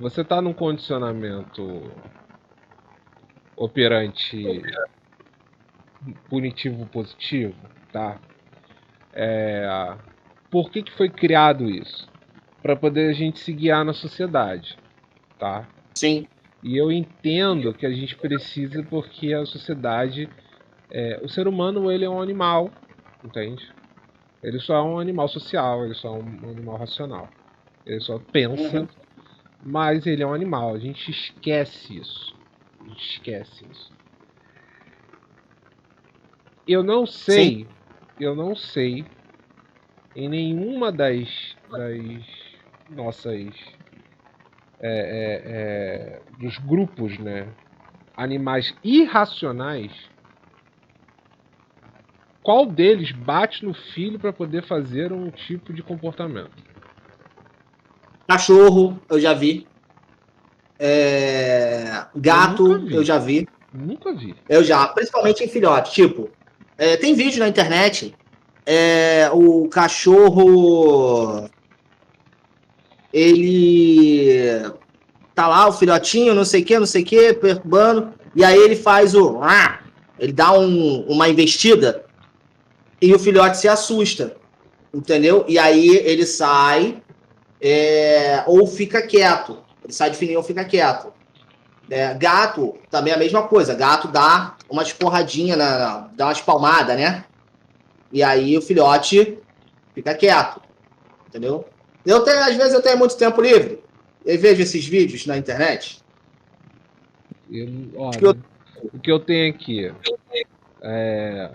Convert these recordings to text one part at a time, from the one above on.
você tá num condicionamento operante punitivo positivo, tá? Por que foi criado isso? Para poder a gente se guiar na sociedade, tá? Sim. E eu entendo que a gente precisa porque a sociedade, o ser humano ele é um animal, entende? Ele só é um animal social, ele só é um animal racional. Ele só pensa, Uhum. mas ele é um animal. A gente esquece isso. A gente esquece isso. Eu não Sim. sei, eu não sei em nenhuma das nossas dos grupos, né, animais irracionais, qual deles bate no filho para poder fazer um tipo de comportamento? Cachorro, eu já vi. Eu nunca Gato, eu vi, já vi. nunca vi. Eu já, principalmente em filhote. Tipo, tem vídeo na internet. O cachorro, ele tá lá, o filhotinho, não sei o que, perturbando. E aí ele faz o. Ele dá uma investida e o filhote se assusta. Entendeu? E aí ele sai, ou fica quieto. Ele sai de fininho ou fica quieto. Gato, também é a mesma coisa. Gato dá uma esporradinha, dá uma espalmada, né? E aí o filhote fica quieto, entendeu? Às vezes eu tenho muito tempo livre. Eu vejo esses vídeos na internet. Acho que eu, Olha, o que eu tenho aqui é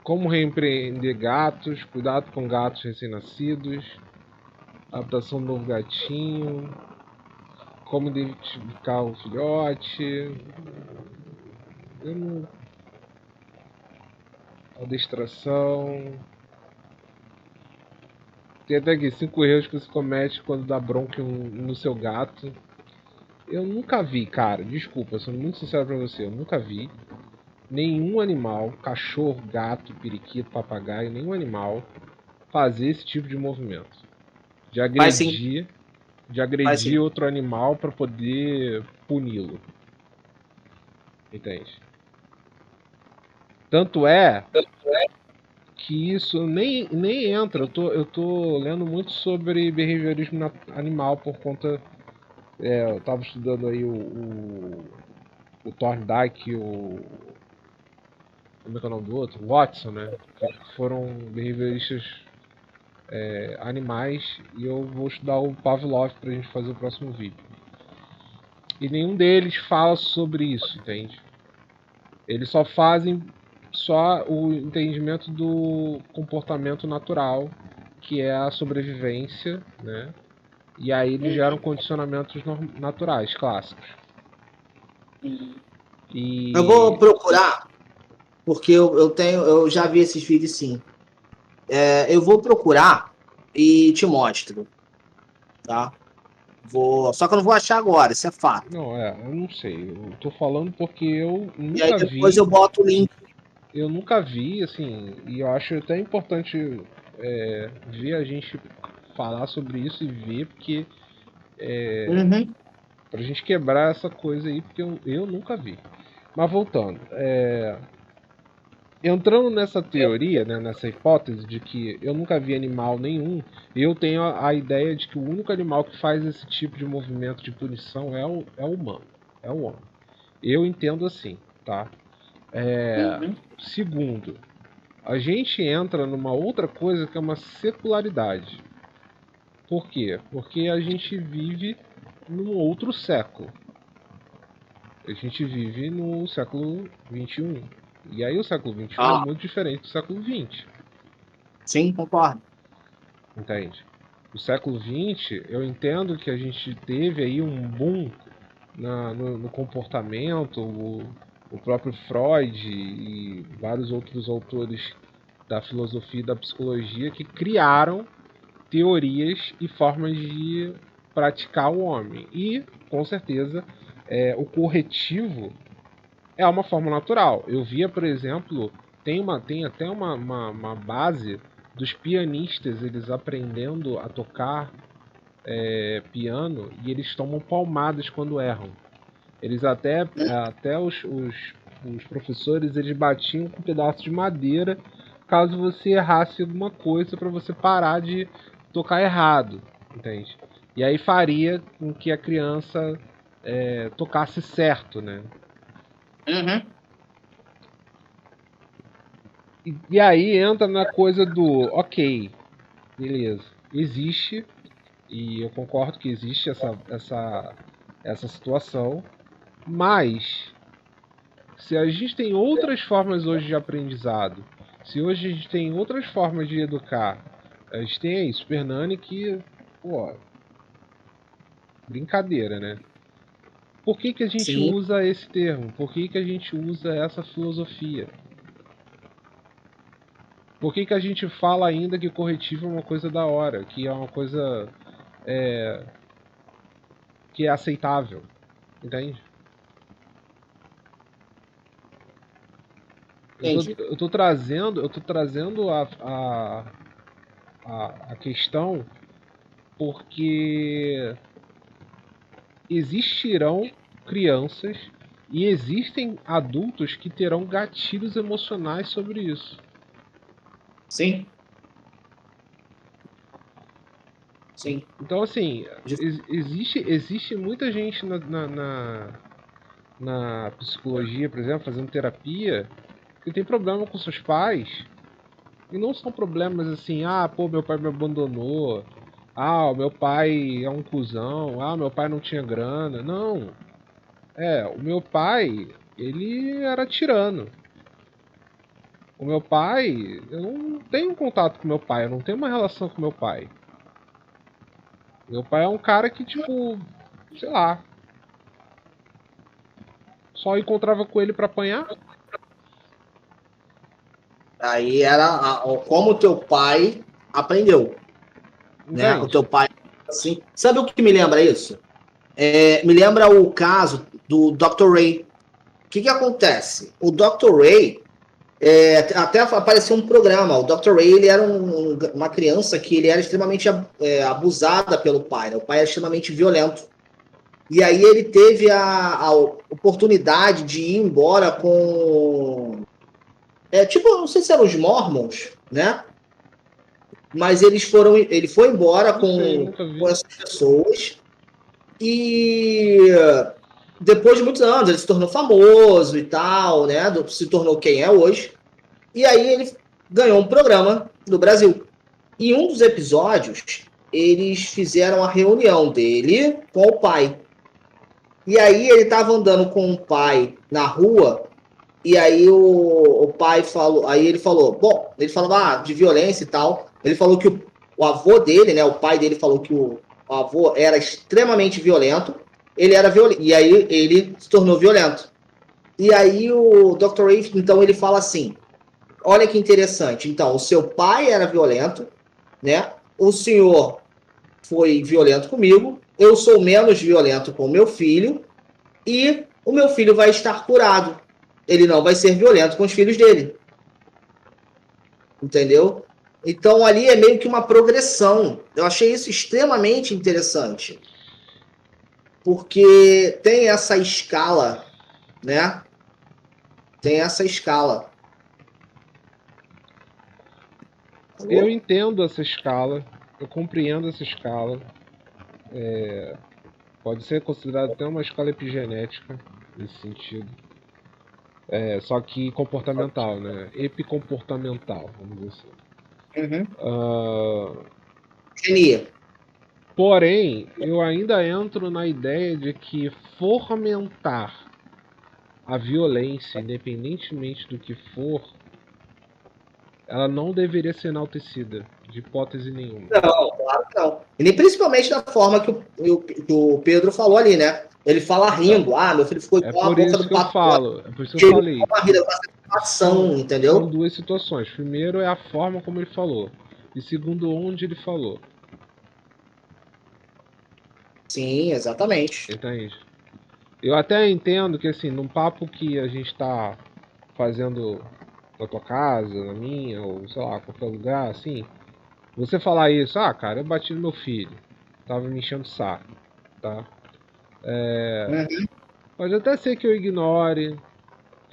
como reempreender gatos, cuidado com gatos recém-nascidos, adaptação do novo gatinho, como identificar o filhote, eu não, adestração. Tem até aqui 5 erros que você comete quando dá bronca no seu gato. Eu nunca vi, cara, desculpa, sendo muito sincero pra você, eu nunca vi nenhum animal, cachorro, gato, periquito, papagaio, nenhum animal fazer esse tipo de movimento. De faz sim, agredir, de faz agredir sim. outro animal para poder puni-lo. Entende? Tanto é que isso nem entra. Eu tô lendo muito sobre behaviorismo animal por conta. Eu tava estudando aí o Thorndike, como é que é o nome do outro? Watson, né? Que foram behavioristas animais. E eu vou estudar o Pavlov pra gente fazer o próximo vídeo. E nenhum deles fala sobre isso, entende? Eles só fazem só o entendimento do comportamento natural, que é a sobrevivência, né? E aí eles geram condicionamentos naturais, clássicos. Eu vou E procurar, porque eu já vi esses vídeos sim. Eu vou procurar e te mostro, tá? Só que eu não vou achar agora, isso é fato. não, eu não sei. Eu tô falando porque eu E aí nunca depois eu vi, boto o link. assim, e eu acho até importante ver a gente falar sobre isso e ver, porque Uhum. pra gente quebrar essa coisa aí, porque eu nunca vi. Mas voltando, entrando nessa teoria, né, nessa hipótese de que eu nunca vi animal nenhum, eu tenho a ideia de que o único animal que faz esse tipo de movimento de punição é o humano, é o homem. Eu entendo assim, tá? Uhum. Segundo, a gente entra numa outra coisa que é uma secularidade. Por quê? Porque a gente vive num outro século. A gente vive no século XXI. E aí o século XXI é Ah, muito diferente do século XX. sim, concordo. Entende? O século XX, eu entendo que a gente teve aí um boom no comportamento, o próprio Freud e vários outros autores da filosofia e da psicologia que criaram teorias e formas de praticar o homem. E, com certeza, o corretivo é uma forma natural. Eu via, por exemplo, tem até uma base dos pianistas eles aprendendo a tocar piano e eles tomam palmadas quando erram. Eles até os professores eles batiam com um pedaço de madeira caso você errasse alguma coisa para você parar de tocar errado, entende? E aí faria com que a criança tocasse certo, né? Uhum. E aí entra na coisa do, ok, beleza, existe, e eu concordo que existe essa situação, mas se a gente tem outras formas hoje de aprendizado, se hoje a gente tem outras formas de educar, a gente tem aí Super Nani que, pô, brincadeira, né? Por que a gente Sim, usa esse termo? Por que a gente usa essa filosofia? Por que a gente fala ainda que corretivo é uma coisa da hora, que é uma coisa que é aceitável, entende? entendi. Eu tô trazendo a questão porque existirão crianças e existem adultos que terão gatilhos emocionais sobre isso. Sim. Sim. Então, assim, existe muita gente na psicologia, por exemplo, fazendo terapia, que tem problema com seus pais. E não são problemas assim, pô, meu pai me abandonou. O meu pai é um cuzão. Meu pai não tinha grana. Não. O meu pai, ele era tirano. O meu pai, eu não tenho contato com meu pai, eu não tenho uma relação com meu pai. Meu pai é um cara que, tipo, sei lá, só encontrava com ele pra apanhar. Aí era como o teu pai aprendeu, né? O Entende? teu pai, assim. Sabe o que me lembra isso? Me lembra o caso do Dr. Ray. O que acontece? O Dr. Ray, até apareceu um programa. O Dr. Ray ele era uma criança que ele era extremamente abusada pelo pai. Né? O pai era extremamente violento. E aí ele teve a oportunidade de ir embora com... tipo, não sei se eram os Mormons, né? Mas ele foi embora Não sei, com nunca vi. essas pessoas e depois de muitos anos ele se tornou famoso e tal, né? Se tornou quem é hoje. E aí ele ganhou um programa no Brasil. Em um dos episódios, eles fizeram a reunião dele com o pai. E aí ele estava andando com o pai na rua, e aí o pai falou, aí ele falou, bom, ele falava de violência e tal. Ele falou que o avô dele, né, o pai dele falou que o avô era extremamente violento, ele era violento, e aí ele se tornou violento. E aí o Dr. Ray, então ele fala assim, olha que interessante, então o seu pai era violento, né, o senhor foi violento comigo, eu sou menos violento com o meu filho, e o meu filho vai estar curado. Ele não vai ser violento com os filhos dele. Entendeu? Então ali é meio que uma progressão. Eu achei isso extremamente interessante. Porque tem essa escala, né? Tem essa escala. Eu Alô? entendo essa escala, eu compreendo essa escala. Pode ser considerado até uma escala epigenética nesse sentido. Só que comportamental, né? Epicomportamental, vamos dizer assim. Uhum. Uh, Genia. porém, eu ainda entro na ideia de que fomentar a violência, independentemente do que for, ela não deveria ser enaltecida, de hipótese nenhuma. Não, claro que não. E nem principalmente da forma que o Pedro falou ali, né? Ele fala Então, rindo, meu filho ficou é igual a por boca isso do que eu pato. falo, é por isso que eu Ele falei. uma rir com satisfação, São entendeu? duas situações. Primeiro é a forma como ele falou. E segundo, onde ele falou. Sim, exatamente. Entende? Eu até entendo que, assim, num papo que a gente tá fazendo na tua casa, na minha, ou sei lá, qualquer lugar, assim, você falar isso, cara, eu bati no meu filho. tava me enchendo o saco, tá? Uhum. Pode até ser que eu ignore,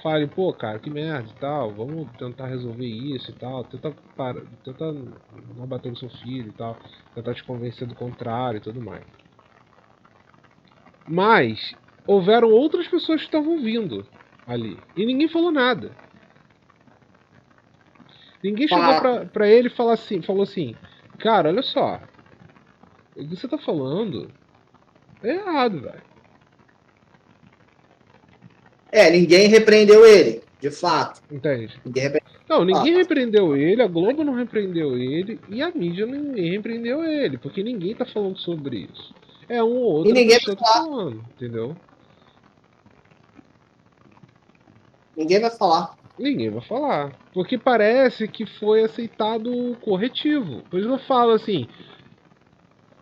fale, pô, cara, que merda e tal, vamos tentar resolver isso e tal, tenta não bater no seu filho e tal, tentar te convencer do contrário e tudo mais. Mas houveram outras pessoas que estavam vindo ali e ninguém falou nada. Ninguém chegou Fato. pra ele e falou assim, cara, olha só, o que você tá falando é errado, velho. Ninguém repreendeu ele, de fato. Entende? Ninguém repreendeu, Não, de ninguém fato. repreendeu ele, a Globo não repreendeu ele e a mídia ninguém repreendeu ele, porque ninguém tá falando sobre isso. É uma ou E outra ninguém pessoa vai que tá falar. falando, entendeu? Ninguém vai falar. Ninguém vai falar. Porque parece que foi aceitado o corretivo. Por isso eu falo assim.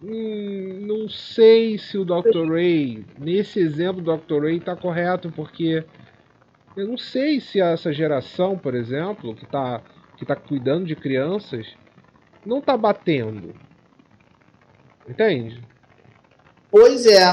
Não sei se o Dr. Ray, nesse exemplo do Dr. Ray, tá correto, porque eu não sei se essa geração, por exemplo, que tá cuidando de crianças, não tá batendo. Entende? Pois é.